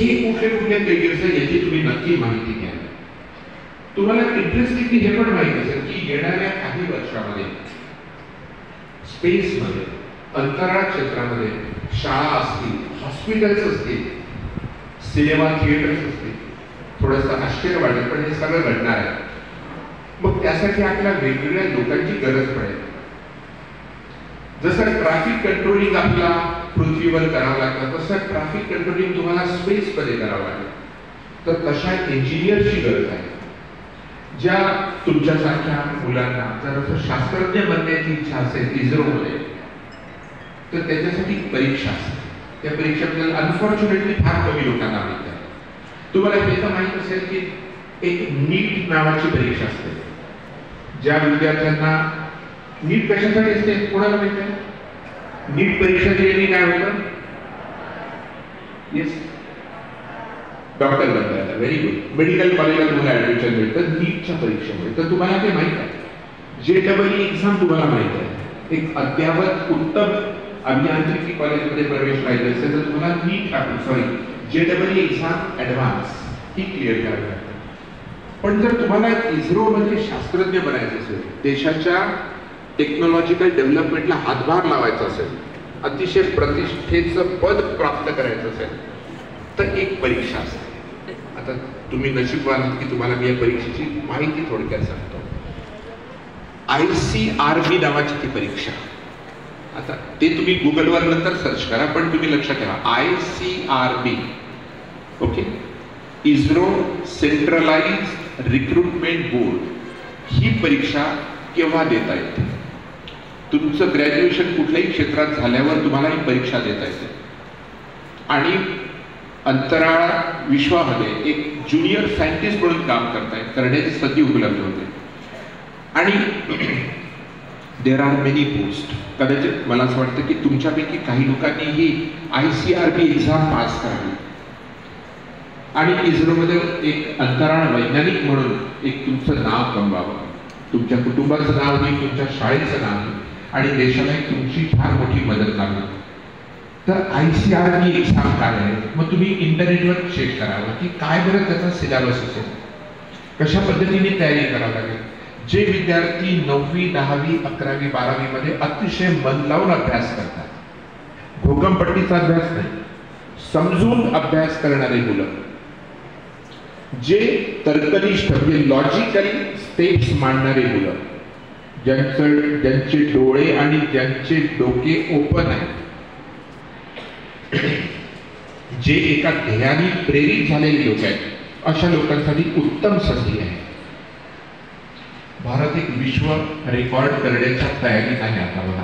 हे कुठले कुठले करिअर्स आहे याची तुम्ही नक्की माहिती घ्या. तुम्हाला इंटरेस्टिंगली हे पण माहिती असेल की येणाऱ्या काही वर्षामध्ये स्पेसमध्ये, अंतराळ क्षेत्रामध्ये शाळा असतील, हॉस्पिटल्स असतील, सिनेमा थिएटर्स असतील. थोडंसं आश्चर्य वाटेल पण हे सगळं घडणार आहे. मग त्यासाठी आपल्याला वेगवेगळ्या लोकांची गरज पडेल. जसं ट्रॅफिक कंट्रोलिंग आपल्याला पृथ्वीवर करावं लागतं तसं ट्रॅफिक कंट्रोलिंग तुम्हाला स्पेसमध्ये करावं लागेल. तर तशा इंजिनियरची गरज आहे. ज्या तुमच्यासारख्या मुलांना जर शास्त्रज्ञ बनण्याची इच्छा असेल इस्रोमध्ये तर त्याच्यासाठी परीक्षा असते. त्या परीक्षेबद्दल अनफॉर्च्युनेटली फार कमी लोकांना माहिती आहे. तुम्हाला हे तर माहीत असेल की एक नीट नावाची परीक्षा असते. ज्या विद्यार्थ्यांना नीट कशासाठी असते कोणाला माहिती आहे? नीट परीक्षा दिल्याने काय होतं? येस, डॉक्टर बनता. Very good. मेडिकल कॉलेजला तुम्हाला ऍडमिशन मिळतं नीटच्या परीक्षेमुळे. तर तुम्हाला ते माहित आहे. JEE एक्झाम तुम्हाला माहित आहे. एक अद्यावत उत्तम अभियांत्रिकी कॉलेजमध्ये प्रवेश पाहिजे असेल तर तुम्हाला नीट JEE एक्झाम ऍडव्हान्स ही क्लिअर करावी लागते. पण जर तुम्हाला इस्रोमध्ये शास्त्रज्ञ बनायचं असेल, देशाच्या टेक्नॉलॉजिकल डेव्हलपमेंटला हातभार लावायचा असेल, अतिशय प्रतिष्ठेचं पद प्राप्त करायचं असेल तर एक परीक्षा असते. आता तुम्ही नशीबवान आहात की तुम्हाला मी या परीक्षेची माहिती थोडक्यात सांगतो. ICRB नावाची ती परीक्षा. आता ते तुम्ही गुगलवर नंतर सर्च करा पण तुम्ही लक्षात ठेवा ICRB. Okay, ISRO centralised recruitment board ही परीक्षा केव्हा देता येते? तुमचं ग्रॅज्युएशन कुठल्याही क्षेत्रात झाल्यावर तुम्हाला ही परीक्षा देता येते. आणि अंतराळ विश्वामध्ये एक ज्युनियर सायंटिस्ट म्हणून काम करण्याची संधी उपलब्ध होते. आणि देर आर मेनी पोस्ट. कदाचित मला असं वाटतं की तुमच्यापैकी काही लोकांनी ही ICRB एक्झाम पास करावी आणि इस्रोमध्ये एक अंतराळ वैज्ञानिक म्हणून एक तुमचं नाव कमवावं. तुमच्या कुटुंबाचं नाव होईल, तुमच्या शाळेचं नाव होईल आणि देशाला तुमची फार मोठी मदत लागणार. तर ICRB एक्झाम काय आहे? मग तुम्ही इंटरनेटवर चेक करावं की काय बरं त्याचा सिलेबस असेल, कशा पद्धतीने तयारी करावी लागेल. जे विद्यार्थी 9वी 10वी 11वी 12वी मध्ये अतिशय मन लावून अभ्यास करतात, घोकंपट्टीचा अभ्यास नाही, समजून अभ्यास करणारे मुलं, जे तर्कनिष्ठ म्हणजे लॉजिकल स्टेप्स मांडणारे मुलं, ज्यांचे डोळे आणि ज्यांचे डोके ओपन आहेत, जे एका ध्येयाने प्रेरित झालेले लोक आहेत, अशा लोकांसाठी उत्तम संधी आहे. भारत एक विश्व रेकॉर्ड करण्याच्या तयारीत आहे. आता बघा